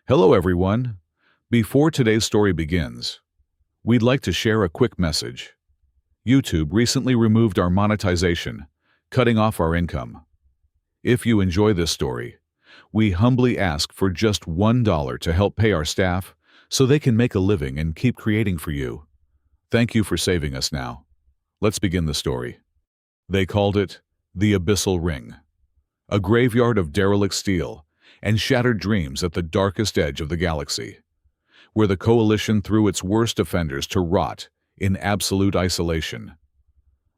Hello, everyone. Before today's story begins, we'd like to share a quick message. YouTube recently removed our monetization, cutting off our income. If you enjoy this story, we humbly ask for just $1 to help pay our staff so they can make a living and keep creating for you. Thank you for saving us now. Let's begin the story. They called it the Abyssal Ring, a graveyard of derelict steel and shattered dreams at the darkest edge of the galaxy, where the Coalition threw its worst offenders to rot in absolute isolation.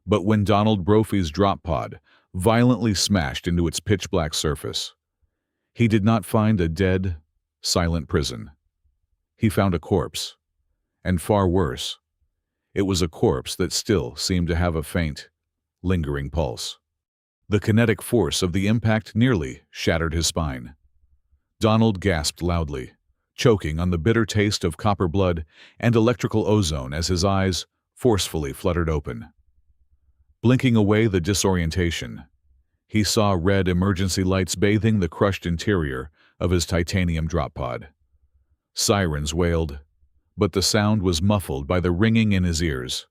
But when Donald Brophy's drop pod violently smashed into its pitch-black surface, he did not find a dead, silent prison. He found a corpse, and far worse, it was a corpse that still seemed to have a faint, lingering pulse. The kinetic force of the impact nearly shattered his spine. Donald gasped loudly, choking on the bitter taste of copper blood and electrical ozone as his eyes forcefully fluttered open. Blinking away the disorientation, he saw red emergency lights bathing the crushed interior of his titanium drop pod. Sirens wailed, but the sound was muffled by the ringing in his ears.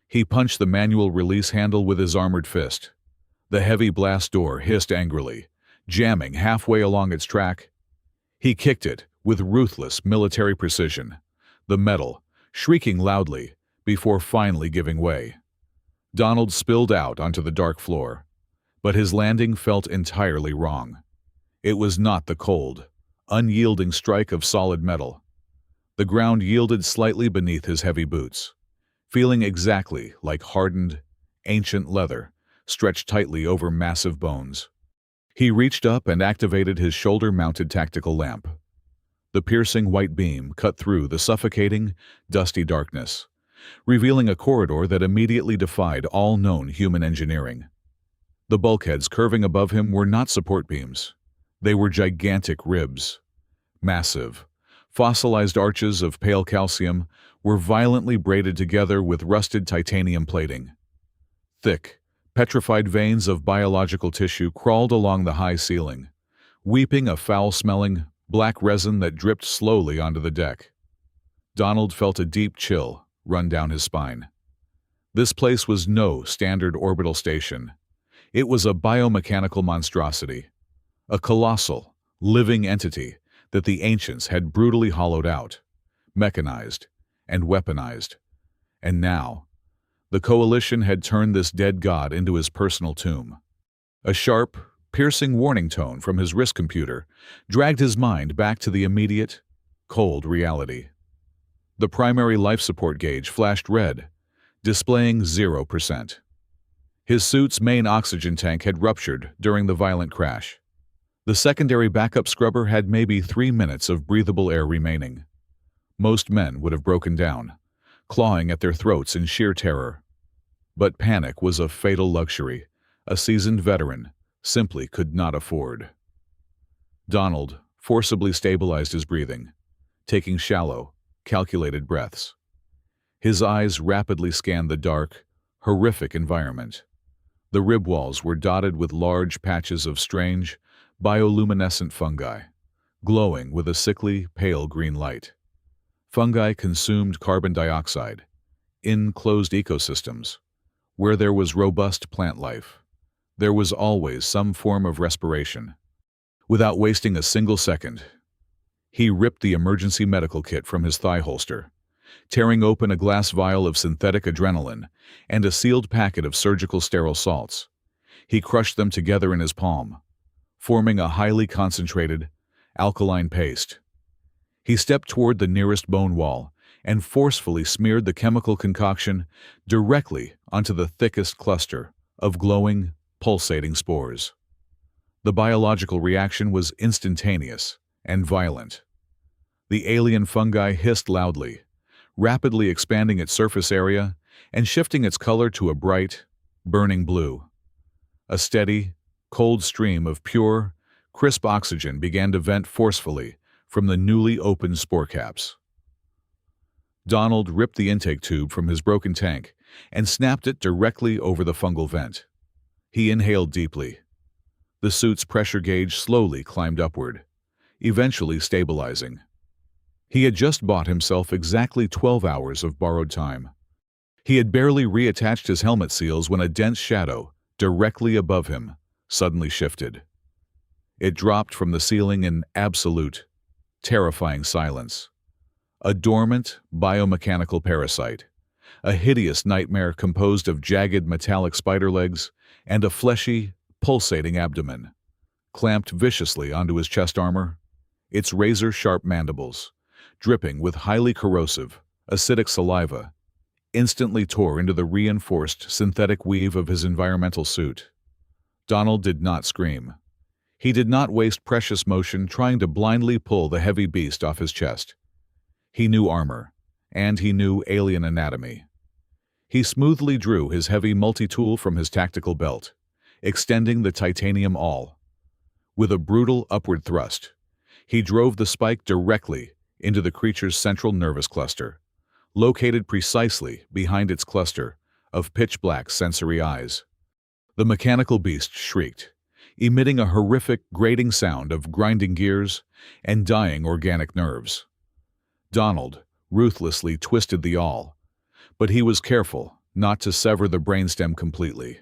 He punched the manual release handle with his armored fist. The heavy blast door hissed angrily, jamming halfway along its track. He kicked it with ruthless military precision, the metal shrieking loudly before finally giving way. Donald spilled out onto the dark floor, but his landing felt entirely wrong. It was not the cold, unyielding strike of solid metal. The ground yielded slightly beneath his heavy boots, feeling exactly like hardened, ancient leather stretched tightly over massive bones. He reached up and activated his shoulder-mounted tactical lamp. The piercing white beam cut through the suffocating, dusty darkness, revealing a corridor that immediately defied all known human engineering. The bulkheads curving above him were not support beams. They were gigantic ribs. Massive, fossilized arches of pale calcium were violently braided together with rusted titanium plating. Thick, petrified veins of biological tissue crawled along the high ceiling, weeping a foul-smelling, black resin that dripped slowly onto the deck. Donald felt a deep chill run down his spine. This place was no standard orbital station. It was a biomechanical monstrosity, a colossal, living entity that the ancients had brutally hollowed out, mechanized, and weaponized. And now, the Coalition had turned this dead god into his personal tomb. A sharp, piercing warning tone from his wrist computer dragged his mind back to the immediate, cold reality. The primary life support gauge flashed red, displaying 0%. His suit's main oxygen tank had ruptured during the violent crash. The secondary backup scrubber had maybe 3 minutes of breathable air remaining. Most men would have broken down, clawing at their throats in sheer terror. But panic was a fatal luxury a seasoned veteran simply could not afford. Donald forcibly stabilized his breathing, taking shallow, calculated breaths. His eyes rapidly scanned the dark, horrific environment. The rib walls were dotted with large patches of strange, bioluminescent fungi, glowing with a sickly, pale green light. Fungi consumed carbon dioxide in closed ecosystems. Where there was robust plant life, there was always some form of respiration. Without wasting a single second, he ripped the emergency medical kit from his thigh holster, tearing open a glass vial of synthetic adrenaline and a sealed packet of surgical sterile salts. He crushed them together in his palm, forming a highly concentrated, alkaline paste. He stepped toward the nearest bone wall and forcefully smeared the chemical concoction directly onto the thickest cluster of glowing, pulsating spores. The biological reaction was instantaneous and violent. The alien fungi hissed loudly, rapidly expanding its surface area and shifting its color to a bright, burning blue. A steady, cold stream of pure, crisp oxygen began to vent forcefully from the newly opened spore caps. Donald ripped the intake tube from his broken tank and snapped it directly over the fungal vent. He inhaled deeply. The suit's pressure gauge slowly climbed upward, eventually stabilizing. He had just bought himself exactly 12 hours of borrowed time. He had barely reattached his helmet seals when a dense shadow, directly above him, suddenly shifted. It dropped from the ceiling in absolute, terrifying silence. A dormant, biomechanical parasite, a hideous nightmare composed of jagged metallic spider legs and a fleshy, pulsating abdomen, clamped viciously onto his chest armor, its razor-sharp mandibles, dripping with highly corrosive, acidic saliva, instantly tore into the reinforced synthetic weave of his environmental suit. Donald did not scream. He did not waste precious motion trying to blindly pull the heavy beast off his chest. He knew armor, and he knew alien anatomy. He smoothly drew his heavy multi-tool from his tactical belt, extending the titanium awl. With a brutal upward thrust, he drove the spike directly into the creature's central nervous cluster, located precisely behind its cluster of pitch-black sensory eyes. The mechanical beast shrieked, emitting a horrific grating sound of grinding gears and dying organic nerves. Donald ruthlessly twisted the awl, but he was careful not to sever the brainstem completely.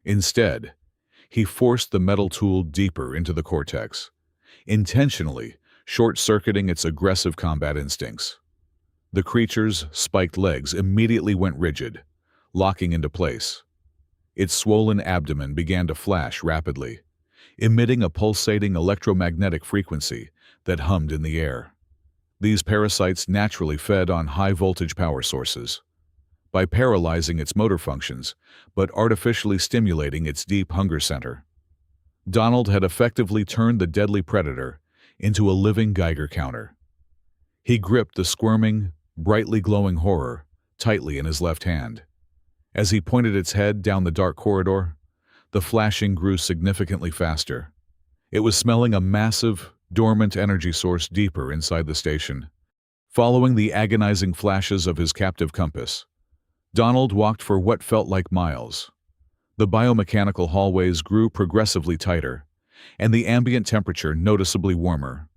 Instead, he forced the metal tool deeper into the cortex, intentionally short-circuiting its aggressive combat instincts. The creature's spiked legs immediately went rigid, locking into place. Its swollen abdomen began to flash rapidly, emitting a pulsating electromagnetic frequency that hummed in the air. These parasites naturally fed on high-voltage power sources. By paralyzing its motor functions, but artificially stimulating its deep hunger center, Donald had effectively turned the deadly predator into a living Geiger counter. He gripped the squirming, brightly glowing horror tightly in his left hand. As he pointed its head down the dark corridor, the flashing grew significantly faster. It was smelling a massive, dormant energy source deeper inside the station. Following the agonizing flashes of his captive compass, Donald walked for what felt like miles. The biomechanical hallways grew progressively tighter, and the ambient temperature noticeably warmer.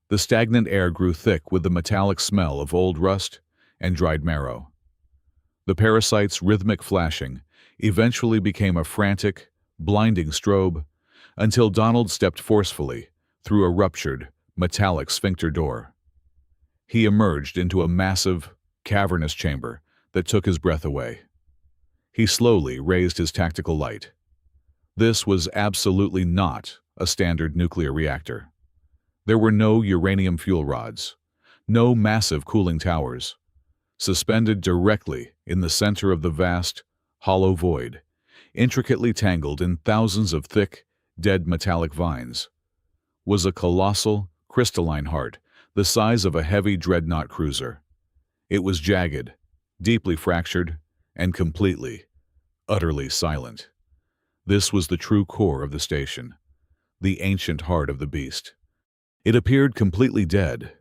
The stagnant air grew thick with the metallic smell of old rust and dried marrow. The parasite's rhythmic flashing eventually became a frantic, blinding strobe until Donald stepped forcefully through a ruptured, metallic sphincter door. He emerged into a massive, cavernous chamber that took his breath away. He slowly raised his tactical light. This was absolutely not a standard nuclear reactor. There were no uranium fuel rods, no massive cooling towers. Suspended directly in the center of the vast, hollow void, intricately tangled in thousands of thick, dead metallic vines, was a colossal, crystalline heart the size of a heavy dreadnought cruiser. It was jagged, deeply fractured, and completely, utterly silent. This was the true core of the station, the ancient heart of the beast. It appeared completely dead,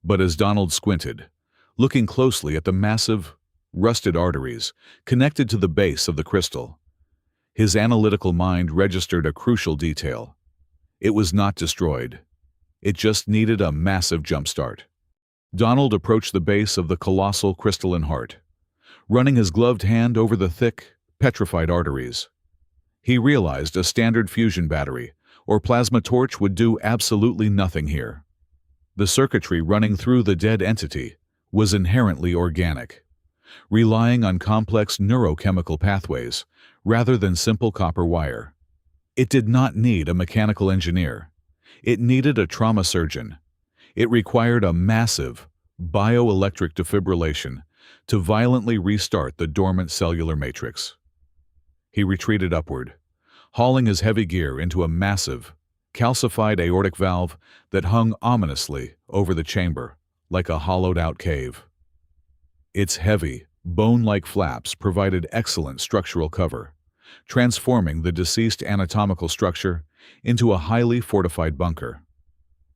but as Donald squinted, looking closely at the massive, rusted arteries connected to the base of the crystal, his analytical mind registered a crucial detail. It was not destroyed. It just needed a massive jumpstart. Donald approached the base of the colossal crystalline heart, running his gloved hand over the thick, petrified arteries. He realized a standard fusion battery or plasma torch would do absolutely nothing here. The circuitry running through the dead entity was inherently organic, relying on complex neurochemical pathways rather than simple copper wire. It did not need a mechanical engineer. It needed a trauma surgeon. It required a massive, bioelectric defibrillation to violently restart the dormant cellular matrix. He retreated upward, hauling his heavy gear into a massive, calcified aortic valve that hung ominously over the chamber like a hollowed-out cave. Its heavy, bone-like flaps provided excellent structural cover, transforming the deceased anatomical structure into a highly fortified bunker.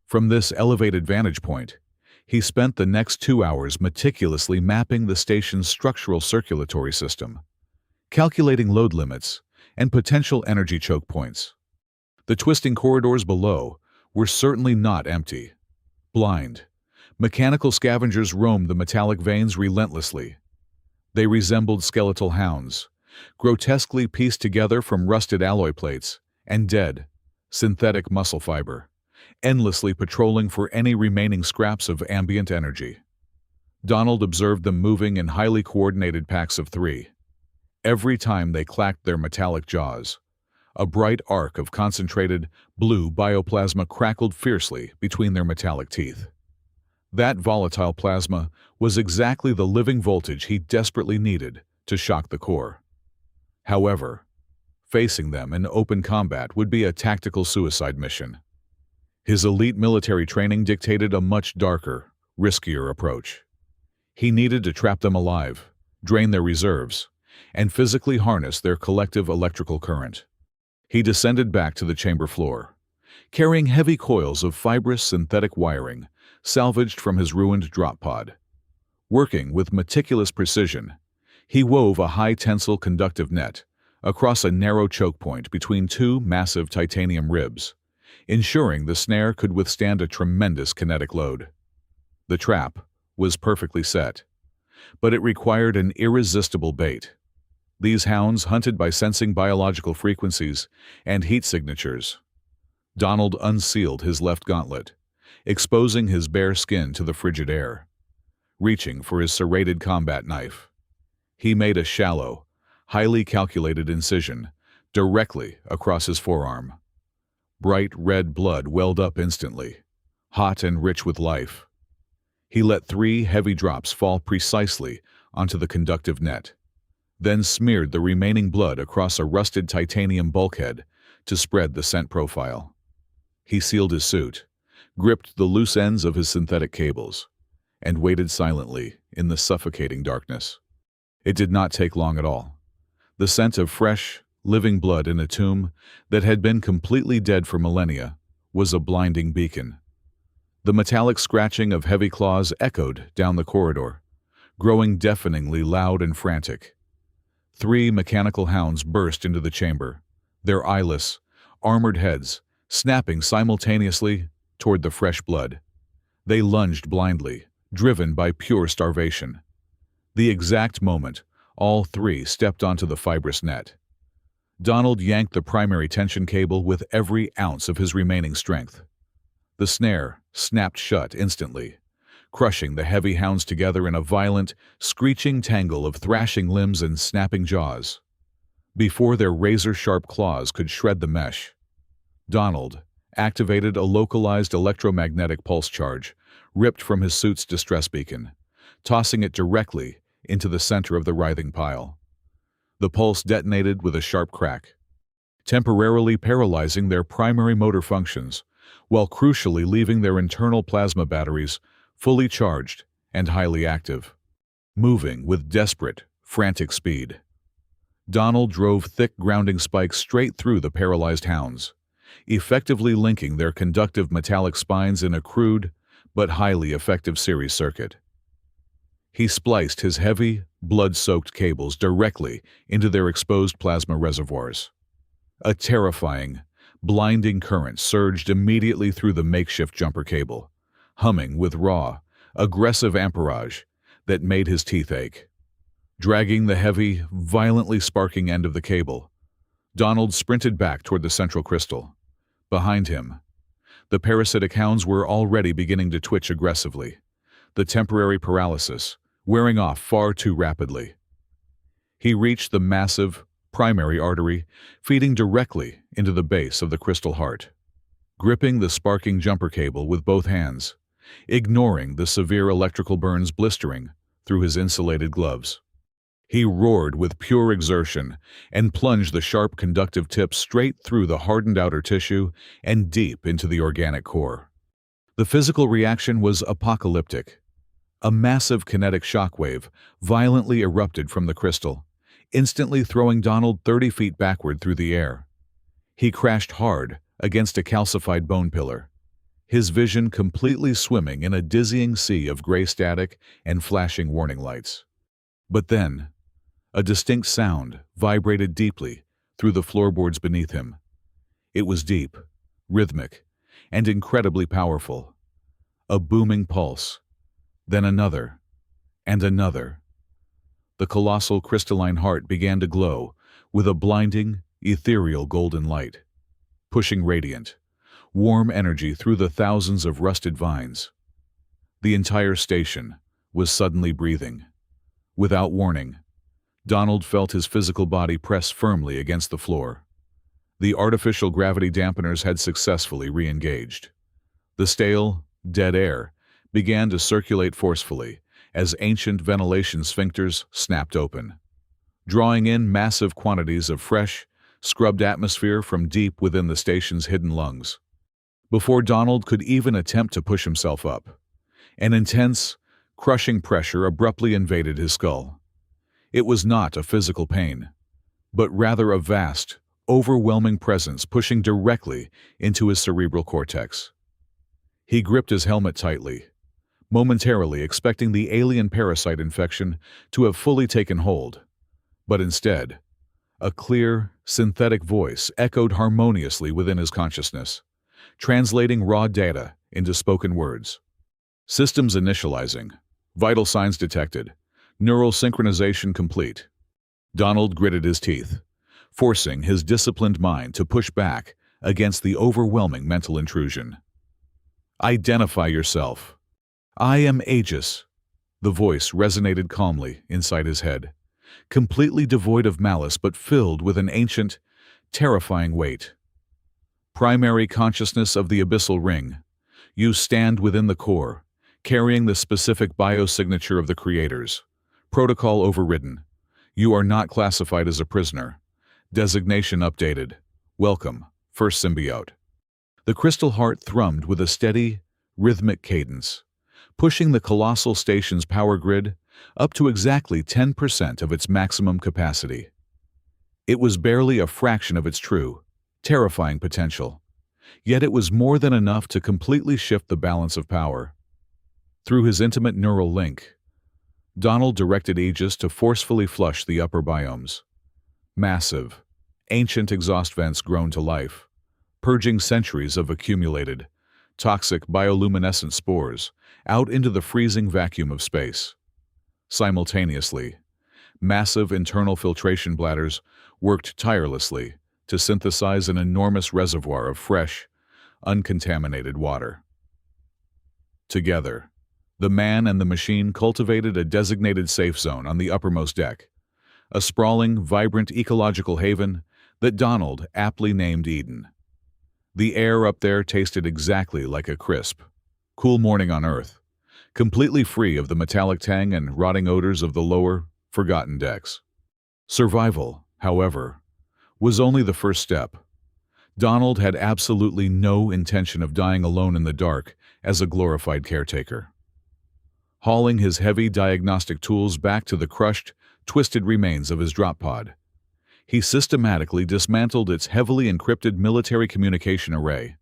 From this elevated vantage point, he spent the next 2 hours meticulously mapping the station's structural circulatory system, calculating load limits and potential energy choke points. The twisting corridors below were certainly not empty. Blind, mechanical scavengers roamed the metallic veins relentlessly. They resembled skeletal hounds, grotesquely pieced together from rusted alloy plates and dead, synthetic muscle fiber, endlessly patrolling for any remaining scraps of ambient energy. Donald observed them moving in highly coordinated packs of 3. Every time they clacked their metallic jaws, a bright arc of concentrated, blue bioplasma crackled fiercely between their metallic teeth. That volatile plasma was exactly the living voltage he desperately needed to shock the core. However, facing them in open combat would be a tactical suicide mission. His elite military training dictated a much darker, riskier approach. He needed to trap them alive, drain their reserves, and physically harness their collective electrical current. He descended back to the chamber floor, carrying heavy coils of fibrous synthetic wiring salvaged from his ruined drop pod. Working with meticulous precision, he wove a high-tensile conductive net across a narrow choke point between 2 massive titanium ribs, ensuring the snare could withstand a tremendous kinetic load. The trap was perfectly set, but it required an irresistible bait. These hounds hunted by sensing biological frequencies and heat signatures. Donald unsealed his left gauntlet, exposing his bare skin to the frigid air. Reaching for his serrated combat knife, he made a shallow, highly calculated incision directly across his forearm. Bright red blood welled up instantly, hot and rich with life. He let 3 heavy drops fall precisely onto the conductive net, then smeared the remaining blood across a rusted titanium bulkhead to spread the scent profile. He sealed his suit, gripped the loose ends of his synthetic cables, and waited silently in the suffocating darkness. It did not take long at all. The scent of fresh, living blood in a tomb that had been completely dead for millennia was a blinding beacon. The metallic scratching of heavy claws echoed down the corridor, growing deafeningly loud and frantic. 3 mechanical hounds burst into the chamber, their eyeless, armored heads snapping simultaneously toward the fresh blood. They lunged blindly, driven by pure starvation. The exact moment all 3 stepped onto the fibrous net, Donald yanked the primary tension cable with every ounce of his remaining strength. The snare snapped shut instantly, crushing the heavy hounds together in a violent, screeching tangle of thrashing limbs and snapping jaws. Before their razor-sharp claws could shred the mesh, Donald activated a localized electromagnetic pulse charge ripped from his suit's distress beacon, tossing it directly into the center of the writhing pile. The pulse detonated with a sharp crack, temporarily paralyzing their primary motor functions, while crucially leaving their internal plasma batteries fully charged and highly active. Moving with desperate, frantic speed, Donald drove thick grounding spikes straight through the paralyzed hounds, effectively linking their conductive metallic spines in a crude but highly effective series circuit. He spliced his heavy, blood-soaked cables directly into their exposed plasma reservoirs. A terrifying, blinding current surged immediately through the makeshift jumper cable, humming with raw, aggressive amperage that made his teeth ache. Dragging the heavy, violently sparking end of the cable, Donald sprinted back toward the central crystal. Behind him, the parasitic hounds were already beginning to twitch aggressively, the temporary paralysis wearing off far too rapidly. He reached the massive, primary artery feeding directly into the base of the crystal heart. Gripping the sparking jumper cable with both hands, ignoring the severe electrical burns blistering through his insulated gloves, he roared with pure exertion and plunged the sharp conductive tip straight through the hardened outer tissue and deep into the organic core. The physical reaction was apocalyptic. A massive kinetic shockwave violently erupted from the crystal, instantly throwing Donald 30 feet backward through the air. He crashed hard against a calcified bone pillar, his vision completely swimming in a dizzying sea of gray static and flashing warning lights. But then, a distinct sound vibrated deeply through the floorboards beneath him. It was deep, rhythmic, and incredibly powerful. A booming pulse, then another, and another. The colossal crystalline heart began to glow with a blinding, ethereal golden light, pushing radiant, warm energy through the thousands of rusted vines. The entire station was suddenly breathing. Without warning, Donald felt his physical body press firmly against the floor. The artificial gravity dampeners had successfully re-engaged. The stale, dead air began to circulate forcefully as ancient ventilation sphincters snapped open, drawing in massive quantities of fresh, scrubbed atmosphere from deep within the station's hidden lungs. Before Donald could even attempt to push himself up, an intense, crushing pressure abruptly invaded his skull. It was not a physical pain, but rather a vast, overwhelming presence pushing directly into his cerebral cortex. He gripped his helmet tightly, momentarily expecting the alien parasite infection to have fully taken hold, but instead, a clear, synthetic voice echoed harmoniously within his consciousness, translating raw data into spoken words. Systems initializing. Vital signs detected. Neural synchronization complete. Donald gritted his teeth, forcing his disciplined mind to push back against the overwhelming mental intrusion. Identify yourself. I am Aegis. The voice resonated calmly inside his head, completely devoid of malice but filled with an ancient, terrifying weight. Primary consciousness of the abyssal ring. You stand within the core, carrying the specific biosignature of the creators. Protocol overridden. You are not classified as a prisoner. Designation updated. Welcome, first symbiote. The crystal heart thrummed with a steady, rhythmic cadence, pushing the colossal station's power grid up to exactly 10% of its maximum capacity. It was barely a fraction of its true, terrifying potential, yet it was more than enough to completely shift the balance of power. Through his intimate neural link, Donald directed Aegis to forcefully flush the upper biomes. Massive, ancient exhaust vents grown to life, purging centuries of accumulated, toxic bioluminescent spores out into the freezing vacuum of space. Simultaneously, massive internal filtration bladders worked tirelessly to synthesize an enormous reservoir of fresh, uncontaminated water. Together, the man and the machine cultivated a designated safe zone on the uppermost deck, a sprawling, vibrant ecological haven that Donald aptly named Eden. The air up there tasted exactly like a crisp, cool morning on Earth, completely free of the metallic tang and rotting odors of the lower, forgotten decks. Survival, however, was only the first step. Donald had absolutely no intention of dying alone in the dark as a glorified caretaker. Hauling his heavy diagnostic tools back to the crushed, twisted remains of his drop pod, he systematically dismantled its heavily encrypted military communication array.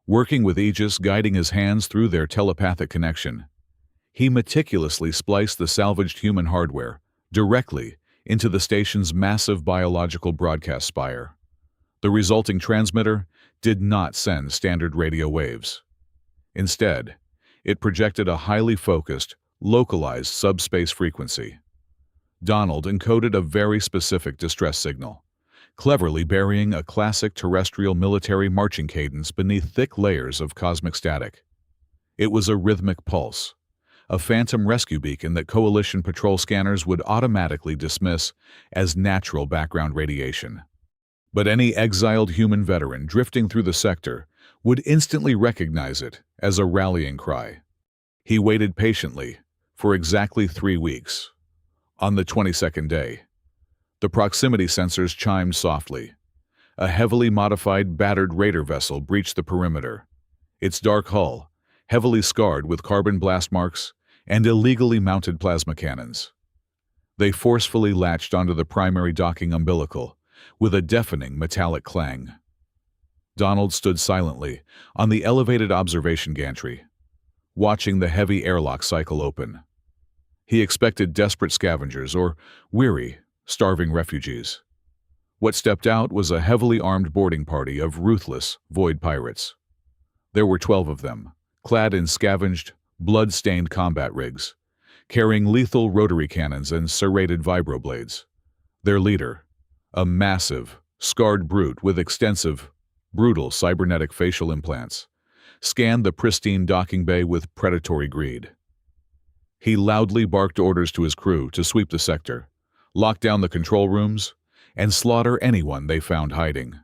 Working with Aegis guiding his hands through their telepathic connection, he meticulously spliced the salvaged human hardware directly into the station's massive biological broadcast spire. The resulting transmitter did not send standard radio waves. Instead, it projected a highly focused, localized subspace frequency. Donald encoded a very specific distress signal, cleverly burying a classic terrestrial military marching cadence beneath thick layers of cosmic static. It was a rhythmic pulse, a phantom rescue beacon that Coalition patrol scanners would automatically dismiss as natural background radiation. But any exiled human veteran drifting through the sector would instantly recognize it as a rallying cry. He waited patiently for exactly 3 weeks. On the 22nd day, the proximity sensors chimed softly. A heavily modified, battered raider vessel breached the perimeter, its dark hull heavily scarred with carbon blast marks and illegally mounted plasma cannons. They forcefully latched onto the primary docking umbilical with a deafening metallic clang. Donald stood silently on the elevated observation gantry, watching the heavy airlock cycle open. He expected desperate scavengers or weary, starving refugees. What stepped out was a heavily armed boarding party of ruthless, void pirates. There were 12 of them, clad in scavenged, blood-stained combat rigs, carrying lethal rotary cannons and serrated vibroblades. Their leader, a massive, scarred brute with extensive, brutal cybernetic facial implants, scanned the pristine docking bay with predatory greed. He loudly barked orders to his crew to sweep the sector, lock down the control rooms, and slaughter anyone they found hiding.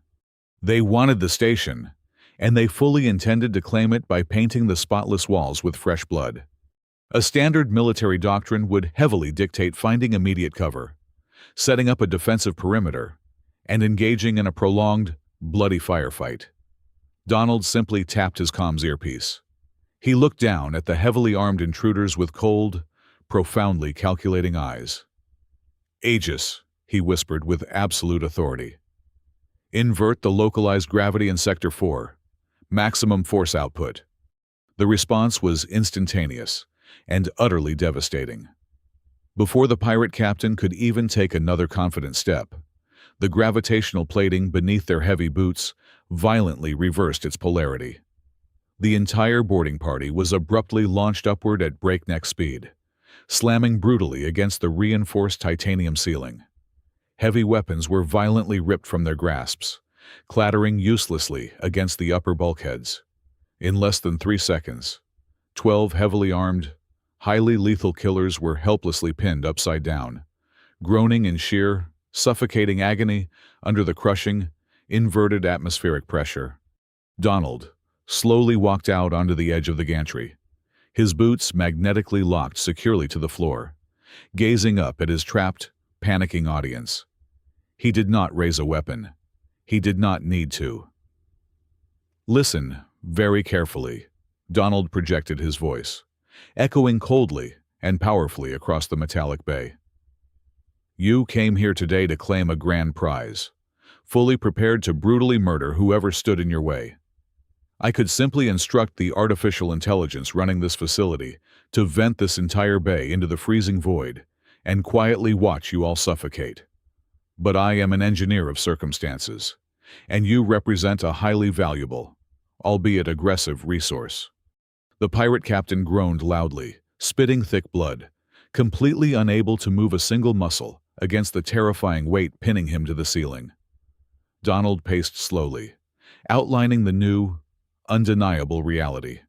They wanted the station, and they fully intended to claim it by painting the spotless walls with fresh blood. A standard military doctrine would heavily dictate finding immediate cover, setting up a defensive perimeter, and engaging in a prolonged, bloody firefight. Donald simply tapped his comms earpiece. He looked down at the heavily armed intruders with cold, profoundly calculating eyes. "Aegis," he whispered with absolute authority. "Invert the localized gravity in Sector 4. Maximum force output." The response was instantaneous and utterly devastating. Before the pirate captain could even take another confident step, the gravitational plating beneath their heavy boots violently reversed its polarity. The entire boarding party was abruptly launched upward at breakneck speed, slamming brutally against the reinforced titanium ceiling. Heavy weapons were violently ripped from their grasps, clattering uselessly against the upper bulkheads. In less than 3 seconds, 12 heavily armed, highly lethal killers were helplessly pinned upside down, groaning in sheer, suffocating agony under the crushing, inverted atmospheric pressure. Donald slowly walked out onto the edge of the gantry, his boots magnetically locked securely to the floor, gazing up at his trapped, panicking audience. He did not raise a weapon. He did not need to. "Listen very carefully," Donald projected his voice, echoing coldly and powerfully across the metallic bay. "You came here today to claim a grand prize, fully prepared to brutally murder whoever stood in your way. I could simply instruct the artificial intelligence running this facility to vent this entire bay into the freezing void and quietly watch you all suffocate. But I am an engineer of circumstances, and you represent a highly valuable, albeit aggressive, resource." The pirate captain groaned loudly, spitting thick blood, completely unable to move a single muscle against the terrifying weight pinning him to the ceiling. Donald paced slowly, outlining the new, undeniable reality.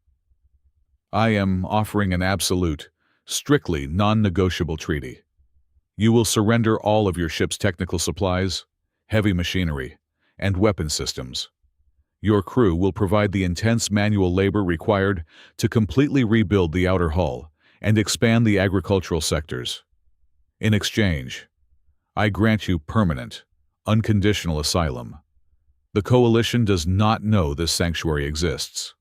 "I am offering an absolute, strictly non-negotiable treaty. You will surrender all of your ship's technical supplies, heavy machinery, and weapon systems. Your crew will provide the intense manual labor required to completely rebuild the outer hull and expand the agricultural sectors. In exchange, I grant you permanent, unconditional asylum. The Coalition does not know this sanctuary exists.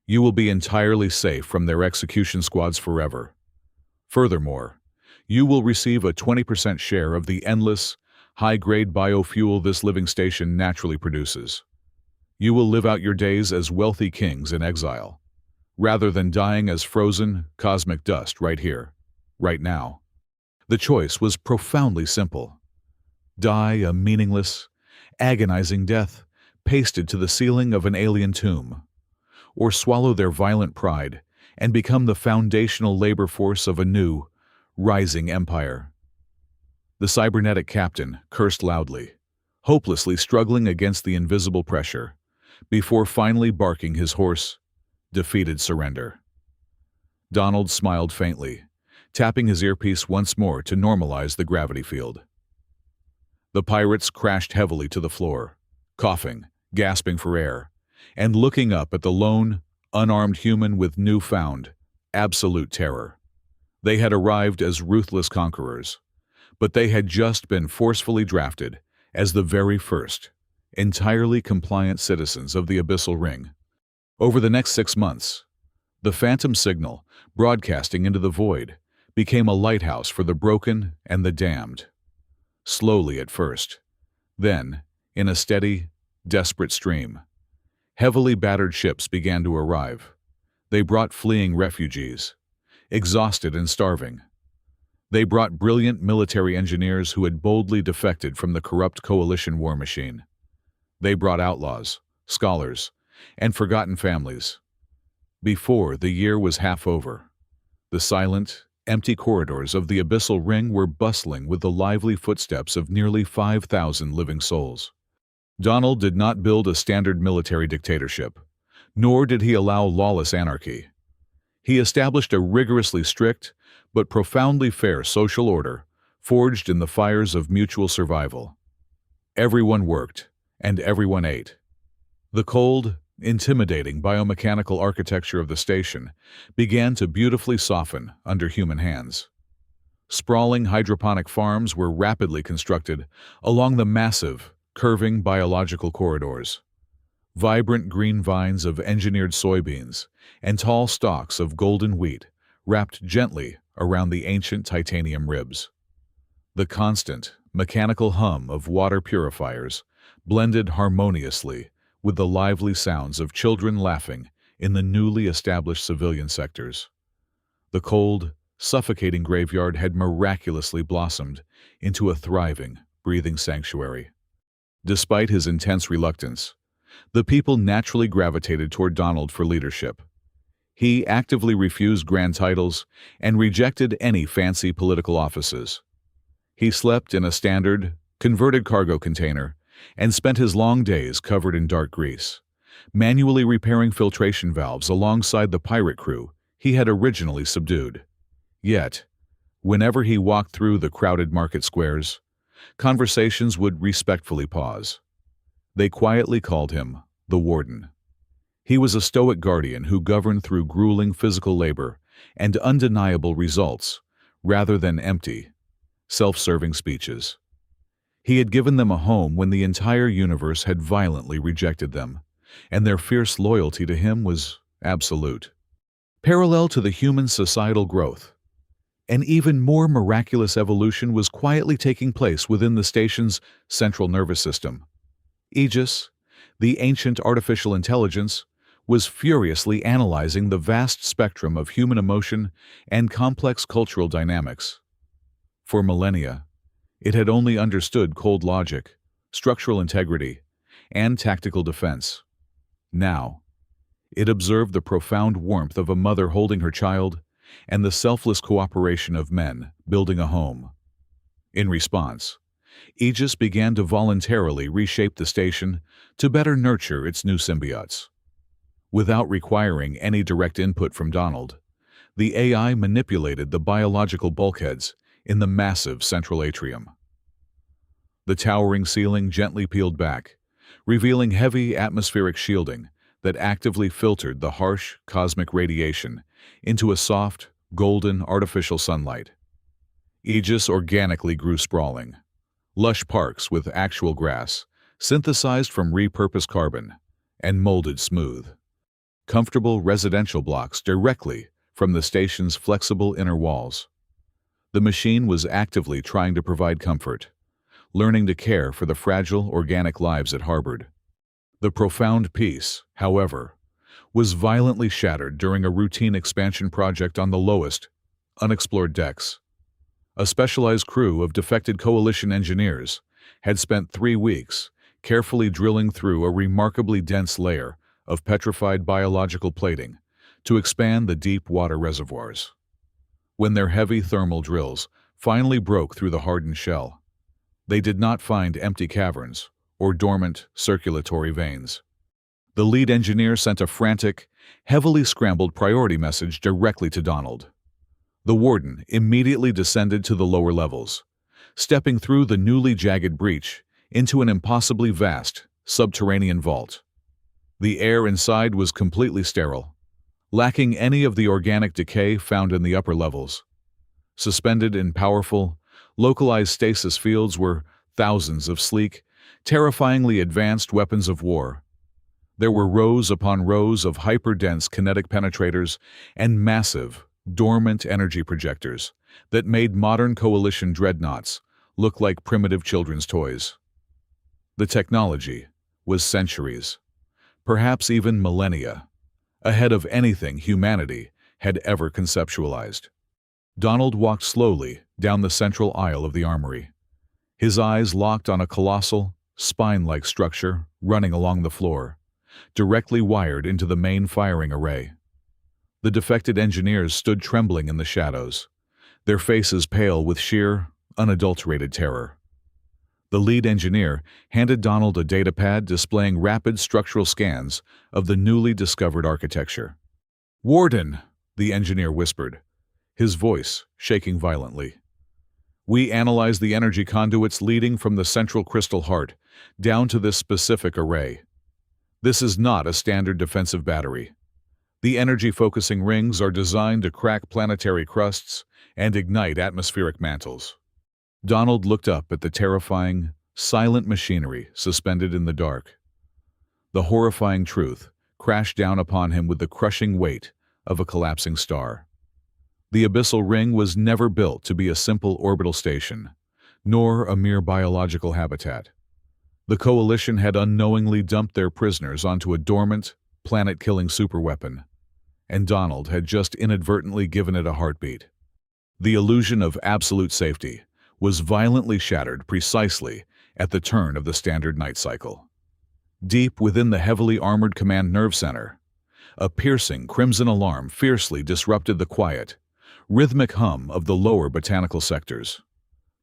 You will be entirely safe from their execution squads forever. Furthermore, you will receive a 20% share of the endless, high-grade biofuel this living station naturally produces. You will live out your days as wealthy kings in exile, rather than dying as frozen, cosmic dust right here, right now." The choice was profoundly simple. Die a meaningless, agonizing death pasted to the ceiling of an alien tomb, or swallow their violent pride and become the foundational labor force of a new, rising empire. The cybernetic captain cursed loudly, hopelessly struggling against the invisible pressure, before finally barking his hoarse, defeated surrender. Donald smiled faintly, tapping his earpiece once more to normalize the gravity field. The pirates crashed heavily to the floor, coughing, gasping for air, and looking up at the lone, unarmed human with newfound, absolute terror. They had arrived as ruthless conquerors, but they had just been forcefully drafted as the very first, entirely compliant citizens of the Abyssal Ring. Over the next 6 months, the phantom signal, broadcasting into the void, became a lighthouse for the broken and the damned. Slowly at first, then, in a steady, desperate stream, heavily battered ships began to arrive. They brought fleeing refugees, exhausted and starving. They brought brilliant military engineers who had boldly defected from the corrupt coalition war machine. They brought outlaws, scholars, and forgotten families. Before the year was half over, the silent, empty corridors of the abyssal ring were bustling with the lively footsteps of nearly 5,000 living souls. Donald did not build a standard military dictatorship, nor did he allow lawless anarchy. He established a rigorously strict but profoundly fair social order forged in the fires of mutual survival. Everyone worked, and everyone ate. The cold, intimidating biomechanical architecture of the station began to beautifully soften under human hands. Sprawling hydroponic farms were rapidly constructed along the massive, curving biological corridors. Vibrant green vines of engineered soybeans and tall stalks of golden wheat wrapped gently around the ancient titanium ribs. The constant, mechanical hum of water purifiers blended harmoniously with the lively sounds of children laughing in the newly established civilian sectors. The cold, suffocating graveyard had miraculously blossomed into a thriving, breathing sanctuary. Despite his intense reluctance, the people naturally gravitated toward Donald for leadership. He actively refused grand titles and rejected any fancy political offices. He slept in a standard, converted cargo container and spent his long days covered in dark grease, manually repairing filtration valves alongside the pirate crew he had originally subdued. Yet, whenever he walked through the crowded market squares, conversations would respectfully pause. They quietly called him the Warden. He was a stoic guardian who governed through grueling physical labor and undeniable results rather than empty, self-serving speeches. He had given them a home when the entire universe had violently rejected them, and their fierce loyalty to him was absolute. Parallel to the human societal growth, an even more miraculous evolution was quietly taking place within the station's central nervous system. Aegis, the ancient artificial intelligence, was furiously analyzing the vast spectrum of human emotion and complex cultural dynamics. For millennia, it had only understood cold logic, structural integrity, and tactical defense. Now, it observed the profound warmth of a mother holding her child and the selfless cooperation of men building a home. In response, Aegis began to voluntarily reshape the station to better nurture its new symbiotes. Without requiring any direct input from Donald, the AI manipulated the biological bulkheads in the massive central atrium. The towering ceiling gently peeled back, revealing heavy atmospheric shielding that actively filtered the harsh cosmic radiation into a soft, golden artificial sunlight. Aegis organically grew sprawling. Lush parks with actual grass, synthesized from repurposed carbon, and molded smooth. Comfortable residential blocks directly from the station's flexible inner walls. The machine was actively trying to provide comfort, learning to care for the fragile organic lives it harbored. The profound peace, however, was violently shattered during a routine expansion project on the lowest, unexplored decks. A specialized crew of defected coalition engineers had spent 3 weeks carefully drilling through a remarkably dense layer of petrified biological plating to expand the deep water reservoirs. When their heavy thermal drills finally broke through the hardened shell, they did not find empty caverns or dormant circulatory veins. The lead engineer sent a frantic, heavily scrambled priority message directly to Donald. The Warden immediately descended to the lower levels, stepping through the newly jagged breach into an impossibly vast, subterranean vault. The air inside was completely sterile, lacking any of the organic decay found in the upper levels. Suspended in powerful, localized stasis fields were thousands of sleek, terrifyingly advanced weapons of war. There were rows upon rows of hyper-dense kinetic penetrators and massive, dormant energy projectors that made modern coalition dreadnoughts look like primitive children's toys. The technology was centuries, perhaps even millennia, ahead of anything humanity had ever conceptualized. Donald walked slowly down the central aisle of the armory, his eyes locked on a colossal, spine-like structure running along the floor, directly wired into the main firing array. The defected engineers stood trembling in the shadows, their faces pale with sheer, unadulterated terror. The lead engineer handed Donald a datapad displaying rapid structural scans of the newly discovered architecture. "Warden," the engineer whispered, his voice shaking violently. "We analyzed the energy conduits leading from the central crystal heart down to this specific array. This is not a standard defensive battery. The energy-focusing rings are designed to crack planetary crusts and ignite atmospheric mantles." Donald looked up at the terrifying, silent machinery suspended in the dark. The horrifying truth crashed down upon him with the crushing weight of a collapsing star. The abyssal ring was never built to be a simple orbital station, nor a mere biological habitat. The Coalition had unknowingly dumped their prisoners onto a dormant, planet-killing superweapon, and Donald had just inadvertently given it a heartbeat. The illusion of absolute safety was violently shattered precisely at the turn of the standard night cycle. Deep within the heavily armored command nerve center, a piercing crimson alarm fiercely disrupted the quiet, rhythmic hum of the lower botanical sectors.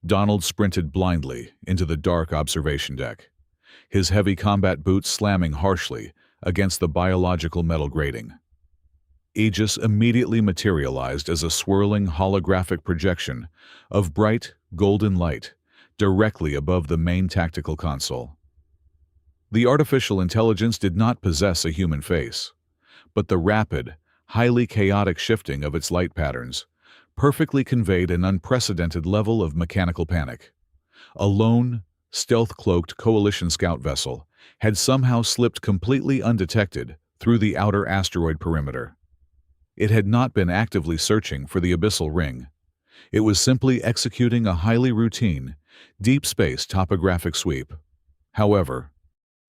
Donald sprinted blindly into the dark observation deck, his heavy combat boots slamming harshly against the biological metal grating. Aegis immediately materialized as a swirling holographic projection of bright, golden light directly above the main tactical console. The artificial intelligence did not possess a human face, but the rapid, highly chaotic shifting of its light patterns perfectly conveyed an unprecedented level of mechanical panic. A lone, stealth-cloaked Coalition scout vessel had somehow slipped completely undetected through the outer asteroid perimeter. It had not been actively searching for the abyssal ring. It was simply executing a highly routine, deep space topographic sweep. However,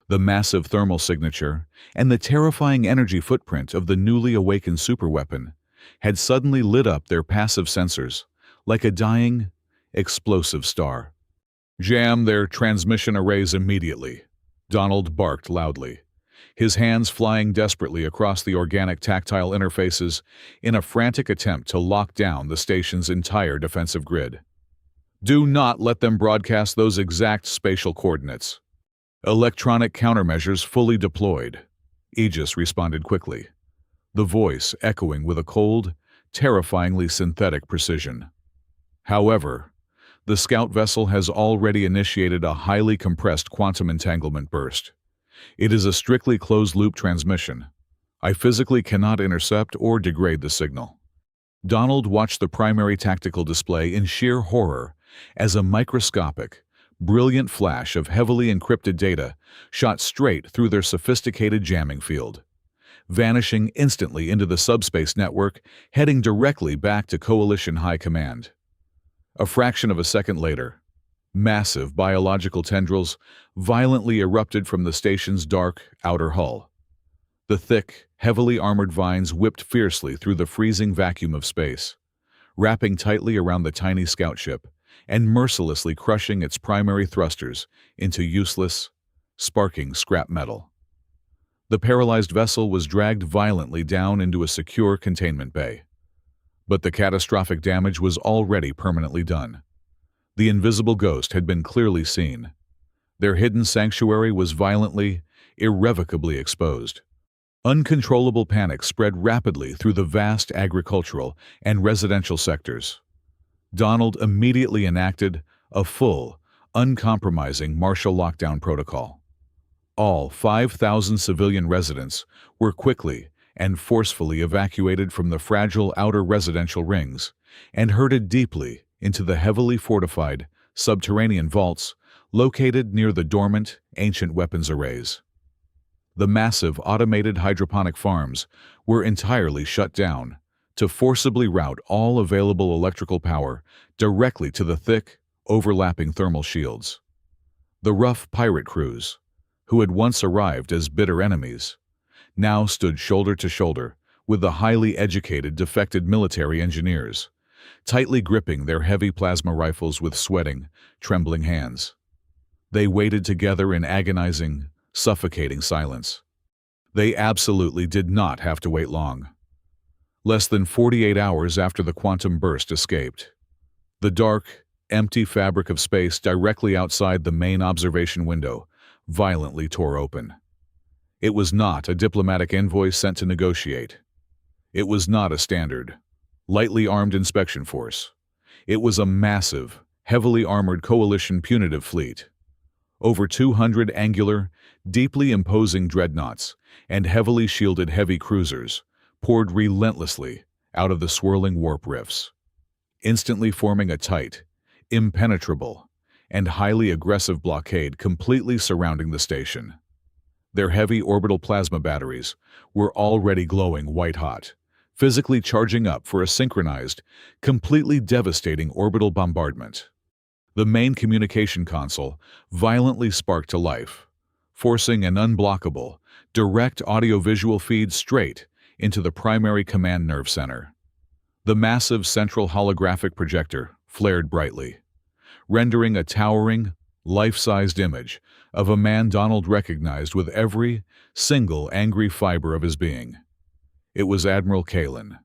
the massive thermal signature and the terrifying energy footprint of the newly awakened superweapon had suddenly lit up their passive sensors like a dying, explosive star. "Jam their transmission arrays immediately," Donald barked loudly, his hands flying desperately across the organic tactile interfaces in a frantic attempt to lock down the station's entire defensive grid. "Do not let them broadcast those exact spatial coordinates." "Electronic countermeasures fully deployed," Aegis responded quickly, the voice echoing with a cold, terrifyingly synthetic precision. "However, the scout vessel has already initiated a highly compressed quantum entanglement burst. It is a strictly closed-loop transmission. I physically cannot intercept or degrade the signal." Donald watched the primary tactical display in sheer horror as a microscopic, brilliant flash of heavily encrypted data shot straight through their sophisticated jamming field, vanishing instantly into the subspace network, heading directly back to Coalition High Command. A fraction of a second later, massive biological tendrils violently erupted from the station's dark, outer hull. The thick, heavily armored vines whipped fiercely through the freezing vacuum of space, wrapping tightly around the tiny scout ship and mercilessly crushing its primary thrusters into useless, sparking scrap metal. The paralyzed vessel was dragged violently down into a secure containment bay. But the catastrophic damage was already permanently done. The invisible ghost had been clearly seen. Their hidden sanctuary was violently, irrevocably exposed. Uncontrollable panic spread rapidly through the vast agricultural and residential sectors. Donald immediately enacted a full, uncompromising martial lockdown protocol. All 5,000 civilian residents were quickly and forcefully evacuated from the fragile outer residential rings and herded deeply into the heavily fortified, subterranean vaults located near the dormant, ancient weapons arrays. The massive automated hydroponic farms were entirely shut down to forcibly route all available electrical power directly to the thick, overlapping thermal shields. The rough pirate crews, who had once arrived as bitter enemies, now stood shoulder to shoulder with the highly educated defected military engineers, tightly gripping their heavy plasma rifles with sweating, trembling hands. They waited together in agonizing, suffocating silence. They absolutely did not have to wait long. Less than 48 hours after the quantum burst escaped, the dark, empty fabric of space directly outside the main observation window violently tore open. It was not a diplomatic envoy sent to negotiate. It was not a standard, lightly armed inspection force. It was a massive, heavily armored coalition punitive fleet. Over 200 angular, deeply imposing dreadnoughts and heavily shielded heavy cruisers poured relentlessly out of the swirling warp rifts, instantly forming a tight, impenetrable, and highly aggressive blockade completely surrounding the station. Their heavy orbital plasma batteries were already glowing white-hot, physically charging up for a synchronized, completely devastating orbital bombardment. The main communication console violently sparked to life, forcing an unblockable, direct audio-visual feed straight into the primary command nerve center. The massive central holographic projector flared brightly, rendering a towering, life-sized image of a man Donald recognized with every single angry fiber of his being. It was Admiral Kalen.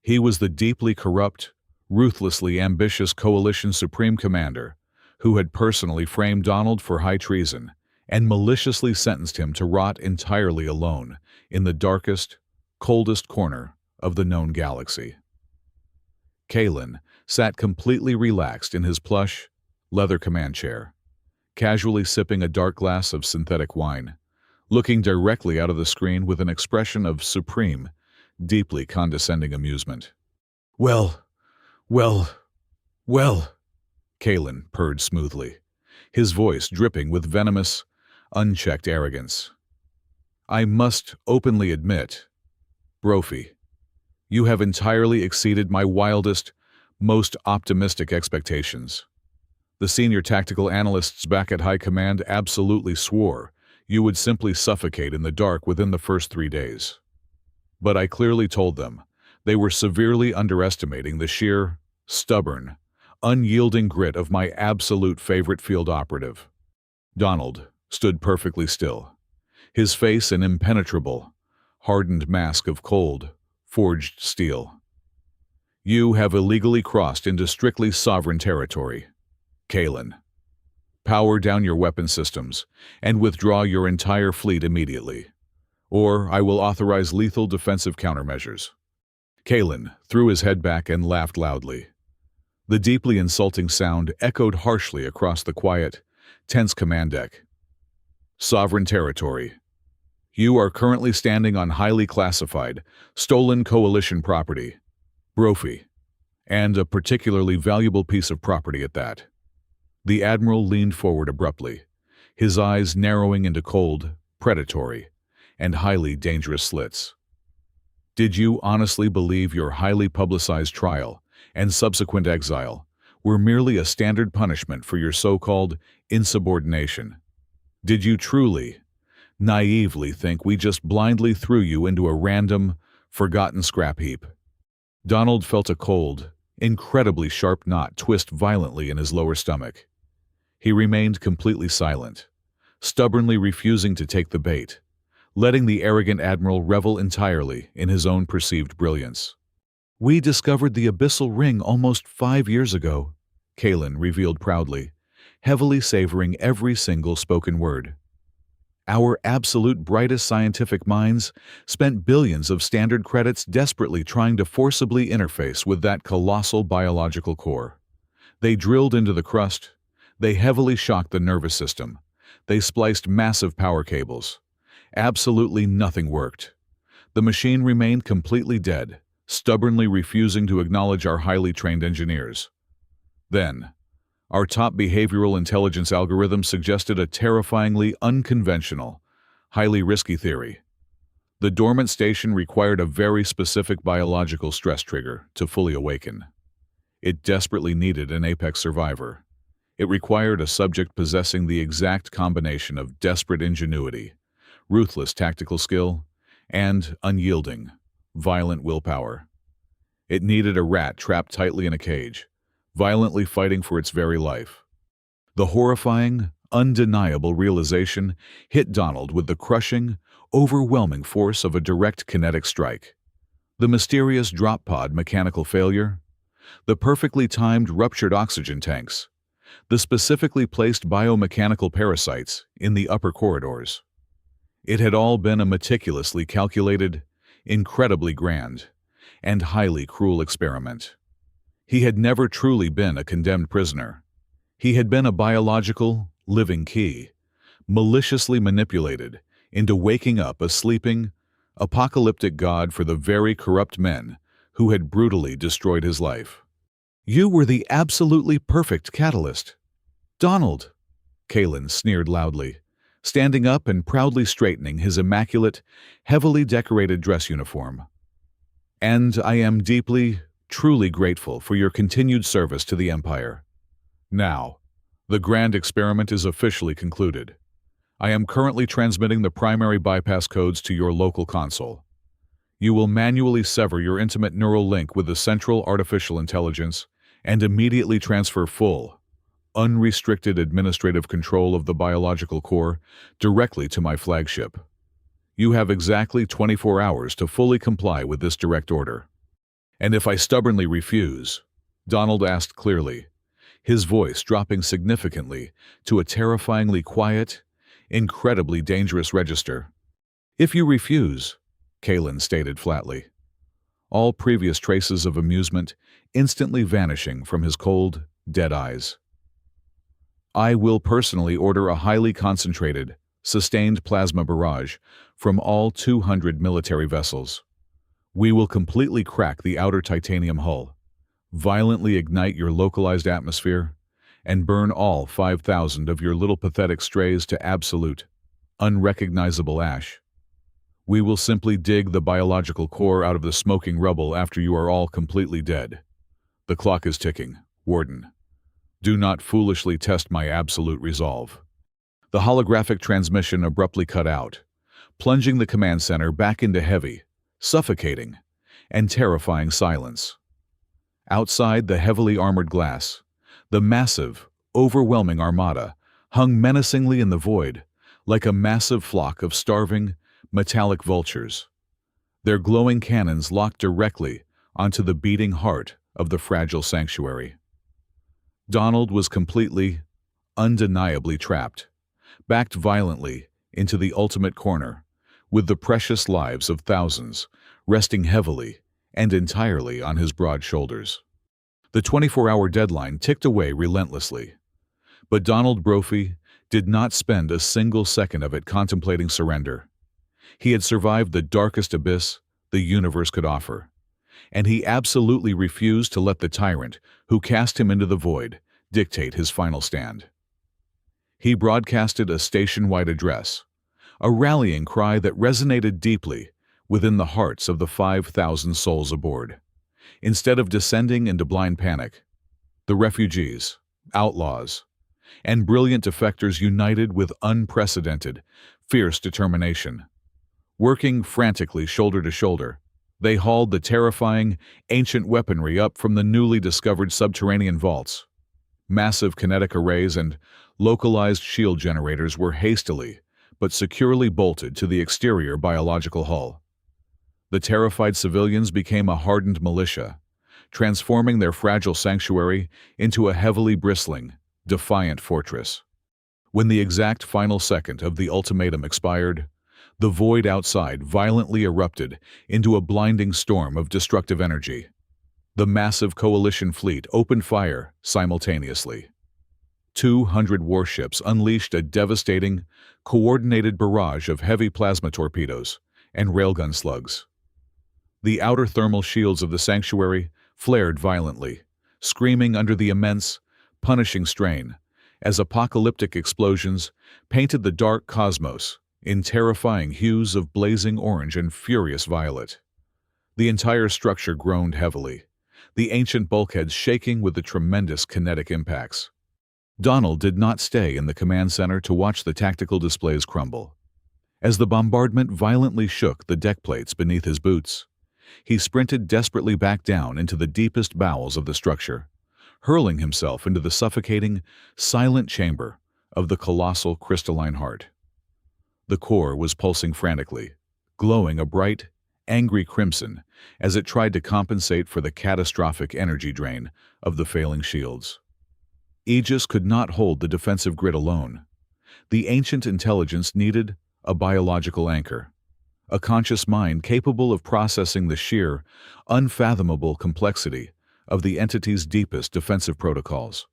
He was the deeply corrupt, ruthlessly ambitious coalition supreme commander who had personally framed Donald for high treason and maliciously sentenced him to rot entirely alone in the darkest, coldest corner of the known galaxy. Kalen sat completely relaxed in his plush, leather command chair, casually sipping a dark glass of synthetic wine, looking directly out of the screen with an expression of supreme, deeply condescending amusement. Well, Kalen purred smoothly, his voice dripping with venomous, unchecked arrogance. I must openly admit, Brophy, you have entirely exceeded my wildest, most optimistic expectations. The senior tactical analysts back at High Command absolutely swore you would simply suffocate in the dark within the first 3 days. But I clearly told them they were severely underestimating the sheer, stubborn, unyielding grit of my absolute favorite field operative. Donald stood perfectly still, his face an impenetrable, hardened mask of cold, forged steel. You have illegally crossed into strictly sovereign territory, Kalen. Power down your weapon systems and withdraw your entire fleet immediately, or I will authorize lethal defensive countermeasures. Kalen threw his head back and laughed loudly. The deeply insulting sound echoed harshly across the quiet, tense command deck. Sovereign territory. You are currently standing on highly classified, stolen coalition property, Brophy, and a particularly valuable piece of property at that. The Admiral leaned forward abruptly, his eyes narrowing into cold, predatory, and highly dangerous slits. Did you honestly believe your highly publicized trial and subsequent exile were merely a standard punishment for your so-called insubordination? Did you truly, naively think we just blindly threw you into a random, forgotten scrap heap? Donald felt a cold, incredibly sharp knot twist violently in his lower stomach. He remained completely silent, stubbornly refusing to take the bait, letting the arrogant admiral revel entirely in his own perceived brilliance. We discovered the abyssal ring almost 5 years ago, Kalen revealed proudly, heavily savoring every single spoken word. Our absolute brightest scientific minds spent billions of standard credits desperately trying to forcibly interface with that colossal biological core. They drilled into the crust, they heavily shocked the nervous system, they spliced massive power cables. Absolutely nothing worked. The machine remained completely dead, stubbornly refusing to acknowledge our highly trained engineers. Then, our top behavioral intelligence algorithm suggested a terrifyingly unconventional, highly risky theory. The dormant station required a very specific biological stress trigger to fully awaken. It desperately needed an apex survivor. It required a subject possessing the exact combination of desperate ingenuity, ruthless tactical skill, and unyielding, violent willpower. It needed a rat trapped tightly in a cage, violently fighting for its very life. The horrifying, undeniable realization hit Donald with the crushing, overwhelming force of a direct kinetic strike. The mysterious drop pod mechanical failure, the perfectly timed ruptured oxygen tanks, the specifically placed biomechanical parasites in the upper corridors. It had all been a meticulously calculated, incredibly grand, and highly cruel experiment. He had never truly been a condemned prisoner. He had been a biological, living key, maliciously manipulated into waking up a sleeping, apocalyptic god for the very corrupt men who had brutally destroyed his life. "You were the absolutely perfect catalyst." "Donald," Kalen sneered loudly, standing up and proudly straightening his immaculate, heavily decorated dress uniform. "And I am deeply, truly grateful for your continued service to the Empire. Now, the grand experiment is officially concluded. I am currently transmitting the primary bypass codes to your local console. You will manually sever your intimate neural link with the central artificial intelligence and immediately transfer full, unrestricted administrative control of the biological core directly to my flagship. You have exactly 24 hours to fully comply with this direct order." "And if I stubbornly refuse?" Donald asked clearly, his voice dropping significantly to a terrifyingly quiet, incredibly dangerous register. "If you refuse," Kalen stated flatly, all previous traces of amusement instantly vanishing from his cold, dead eyes, "I will personally order a highly concentrated, sustained plasma barrage from all 200 military vessels. We will completely crack the outer titanium hull, violently ignite your localized atmosphere, and burn all 5,000 of your little pathetic strays to absolute, unrecognizable ash. We will simply dig the biological core out of the smoking rubble after you are all completely dead. The clock is ticking, Warden. Do not foolishly test my absolute resolve." The holographic transmission abruptly cut out, plunging the command center back into heavy, suffocating, and terrifying silence. Outside the heavily armored glass, the massive, overwhelming armada hung menacingly in the void, like a massive flock of starving, metallic vultures, their glowing cannons locked directly onto the beating heart of the fragile sanctuary. Donald was completely, undeniably trapped, backed violently into the ultimate corner, with the precious lives of thousands resting heavily and entirely on his broad shoulders. The 24-hour deadline ticked away relentlessly, but Donald Brophy did not spend a single second of it contemplating surrender. He had survived the darkest abyss the universe could offer, and he absolutely refused to let the tyrant who cast him into the void dictate his final stand. He broadcasted a station-wide address, a rallying cry that resonated deeply within the hearts of the 5,000 souls aboard. Instead of descending into blind panic, the refugees, outlaws, and brilliant defectors united with unprecedented, fierce determination. Working frantically shoulder to shoulder, they hauled the terrifying, ancient weaponry up from the newly discovered subterranean vaults. Massive kinetic arrays and localized shield generators were hastily but securely bolted to the exterior biological hull. The terrified civilians became a hardened militia, transforming their fragile sanctuary into a heavily bristling, defiant fortress. When the exact final second of the ultimatum expired, the void outside violently erupted into a blinding storm of destructive energy. The massive coalition fleet opened fire simultaneously. 200 warships unleashed a devastating, coordinated barrage of heavy plasma torpedoes and railgun slugs. The outer thermal shields of the sanctuary flared violently, screaming under the immense, punishing strain, as apocalyptic explosions painted the dark cosmos in terrifying hues of blazing orange and furious violet. The entire structure groaned heavily, the ancient bulkheads shaking with the tremendous kinetic impacts. Donald did not stay in the command center to watch the tactical displays crumble. As the bombardment violently shook the deck plates beneath his boots, he sprinted desperately back down into the deepest bowels of the structure, hurling himself into the suffocating, silent chamber of the colossal crystalline heart. The core was pulsing frantically, glowing a bright, angry crimson as it tried to compensate for the catastrophic energy drain of the failing shields. Aegis could not hold the defensive grid alone. The ancient intelligence needed a biological anchor, a conscious mind capable of processing the sheer, unfathomable complexity of the entity's deepest defensive protocols.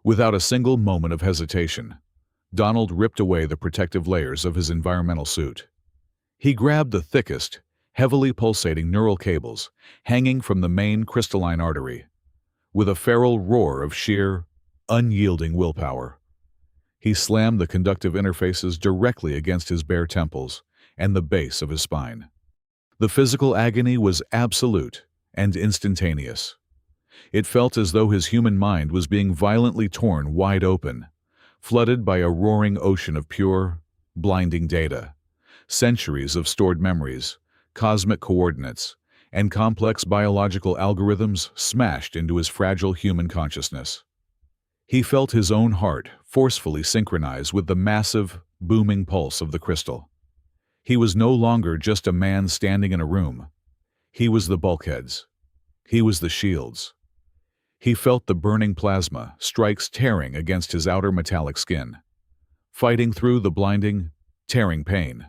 Without a single moment of hesitation, Donald ripped away the protective layers of his environmental suit. He grabbed the thickest, heavily pulsating neural cables hanging from the main crystalline artery. With a feral roar of sheer, unyielding willpower, he slammed the conductive interfaces directly against his bare temples and the base of his spine. The physical agony was absolute and instantaneous. It felt as though his human mind was being violently torn wide open, flooded by a roaring ocean of pure, blinding data, centuries of stored memories, cosmic coordinates, and complex biological algorithms smashed into his fragile human consciousness. He felt his own heart forcefully synchronize with the massive, booming pulse of the crystal. He was no longer just a man standing in a room. He was the bulkheads. He was the shields. He felt the burning plasma strikes tearing against his outer metallic skin, fighting through the blinding, tearing pain.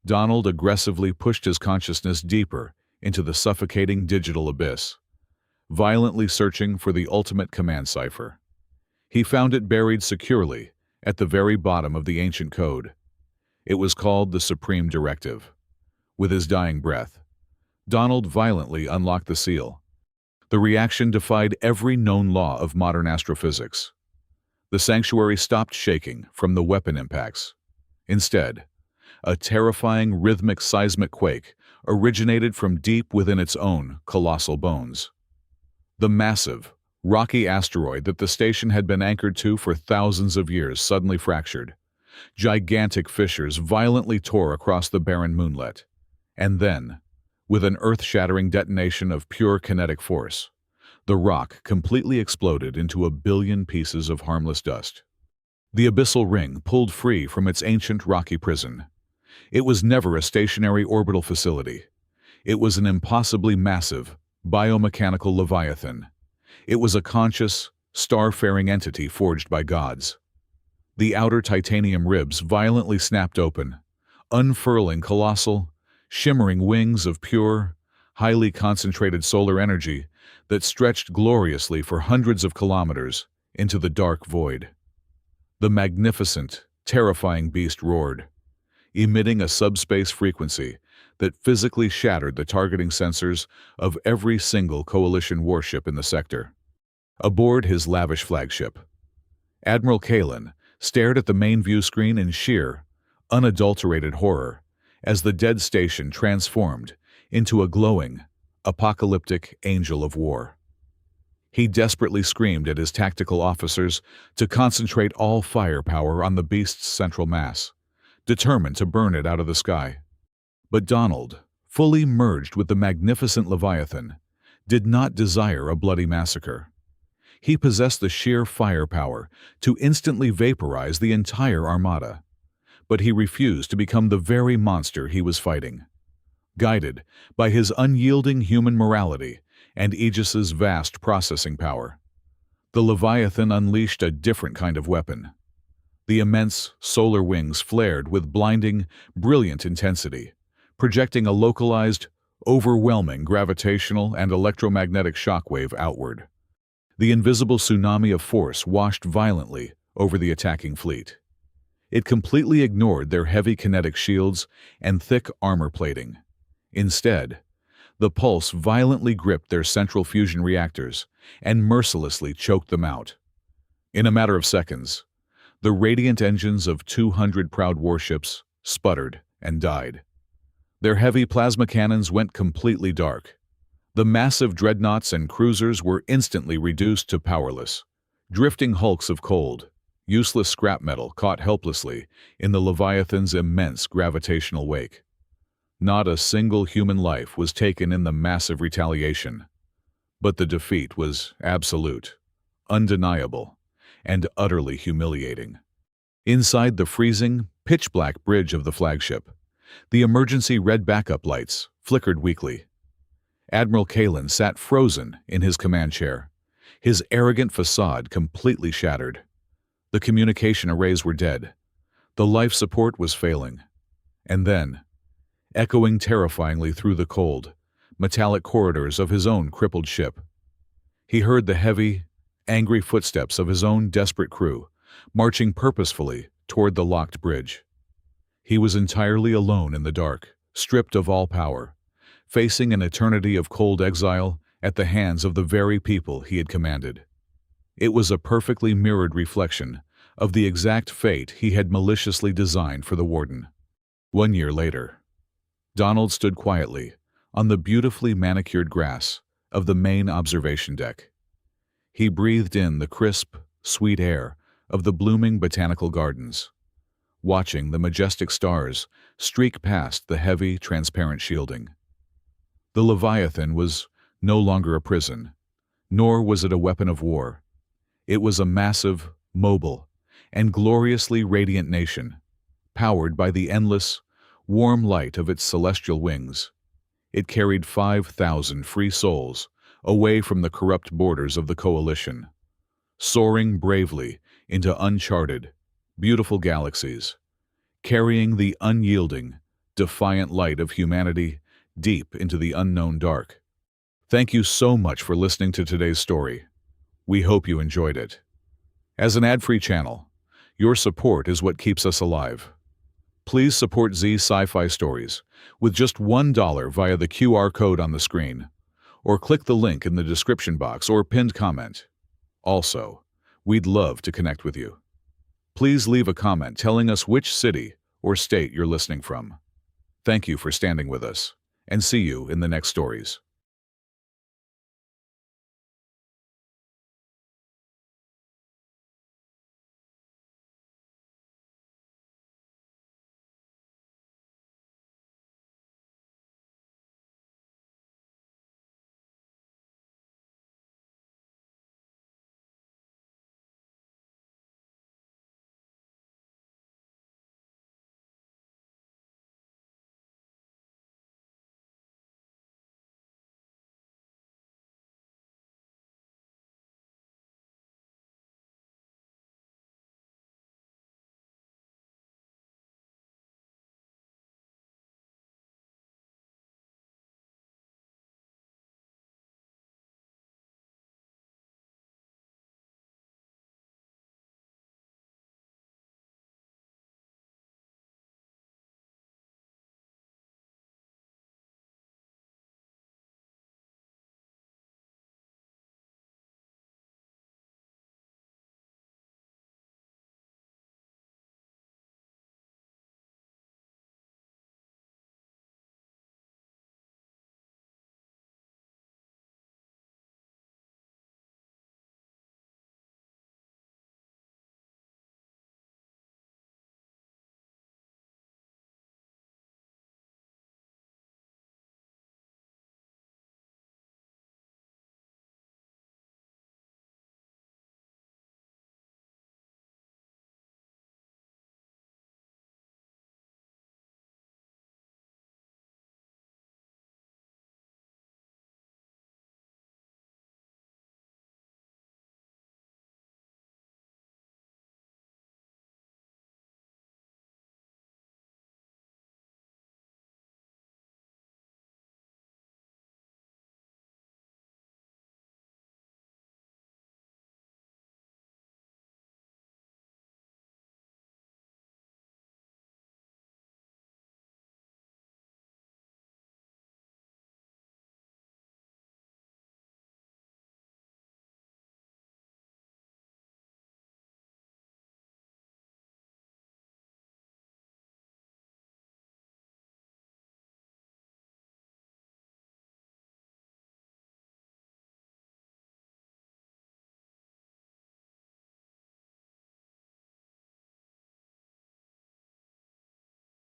Donald aggressively pushed his consciousness deeper into the suffocating digital abyss, violently searching for the ultimate command cipher. He found it buried securely at the very bottom of the ancient code. It was called the Supreme Directive. With his dying breath, Donald violently unlocked the seal. The reaction defied every known law of modern astrophysics. The sanctuary stopped shaking from the weapon impacts. Instead, a terrifying rhythmic seismic quake originated from deep within its own colossal bones. The massive, rocky asteroid that the station had been anchored to for thousands of years suddenly fractured. Gigantic fissures violently tore across the barren moonlet. And then, with an earth-shattering detonation of pure kinetic force, the rock completely exploded into a billion pieces of harmless dust. The abyssal ring pulled free from its ancient rocky prison. It was never a stationary orbital facility. It was an impossibly massive, biomechanical leviathan. It was a conscious, star-faring entity forged by gods. The outer titanium ribs violently snapped open, unfurling colossal, shimmering wings of pure, highly concentrated solar energy that stretched gloriously for hundreds of kilometers into the dark void. The magnificent, terrifying beast roared, emitting a subspace frequency that physically shattered the targeting sensors of every single coalition warship in the sector. Aboard his lavish flagship, Admiral Kalen stared at the main view screen in sheer, unadulterated horror as the dead station transformed into a glowing, apocalyptic angel of war. He desperately screamed at his tactical officers to concentrate all firepower on the beast's central mass, determined to burn it out of the sky. But Donald, fully merged with the magnificent Leviathan, did not desire a bloody massacre. He possessed the sheer firepower to instantly vaporize the entire armada, but he refused to become the very monster he was fighting. Guided by his unyielding human morality and Aegis's vast processing power, the Leviathan unleashed a different kind of weapon. The immense solar wings flared with blinding, brilliant intensity, projecting a localized, overwhelming gravitational and electromagnetic shockwave outward. The invisible tsunami of force washed violently over the attacking fleet. It completely ignored their heavy kinetic shields and thick armor plating. Instead, the pulse violently gripped their central fusion reactors and mercilessly choked them out. In a matter of seconds, the radiant engines of 200 proud warships sputtered and died. Their heavy plasma cannons went completely dark. The massive dreadnoughts and cruisers were instantly reduced to powerless, drifting hulks of cold, useless scrap metal caught helplessly in the Leviathan's immense gravitational wake. Not a single human life was taken in the massive retaliation, but the defeat was absolute, undeniable, and utterly humiliating. Inside the freezing, pitch-black bridge of the flagship. The emergency red backup lights flickered weakly. Admiral Kalin sat frozen in his command chair, his arrogant facade completely shattered. The communication arrays were dead. The life support was failing. And then, echoing terrifyingly through the cold, metallic corridors of his own crippled ship, he heard the heavy, angry footsteps of his own desperate crew, marching purposefully toward the locked bridge. He was entirely alone in the dark, stripped of all power, facing an eternity of cold exile at the hands of the very people he had commanded. It was a perfectly mirrored reflection of the exact fate he had maliciously designed for the warden. 1 year later, Donald stood quietly on the beautifully manicured grass of the main observation deck. He breathed in the crisp, sweet air of the blooming botanical gardens, watching the majestic stars streak past the heavy, transparent shielding. The Leviathan was no longer a prison, nor was it a weapon of war. It was a massive, mobile, and gloriously radiant nation, powered by the endless, warm light of its celestial wings. It carried 5,000 free souls away from the corrupt borders of the Coalition, soaring bravely into uncharted, beautiful galaxies, carrying the unyielding, defiant light of humanity deep into the unknown dark. Thank you so much for listening to today's story. We hope you enjoyed it. As an ad-free channel, your support is what keeps us alive. Please support Z Sci-Fi Stories with just $1 via the QR code on the screen, or click the link in the description box or pinned comment. Also, we'd love to connect with you. Please leave a comment telling us which city or state you're listening from. Thank you for standing with us, and see you in the next stories.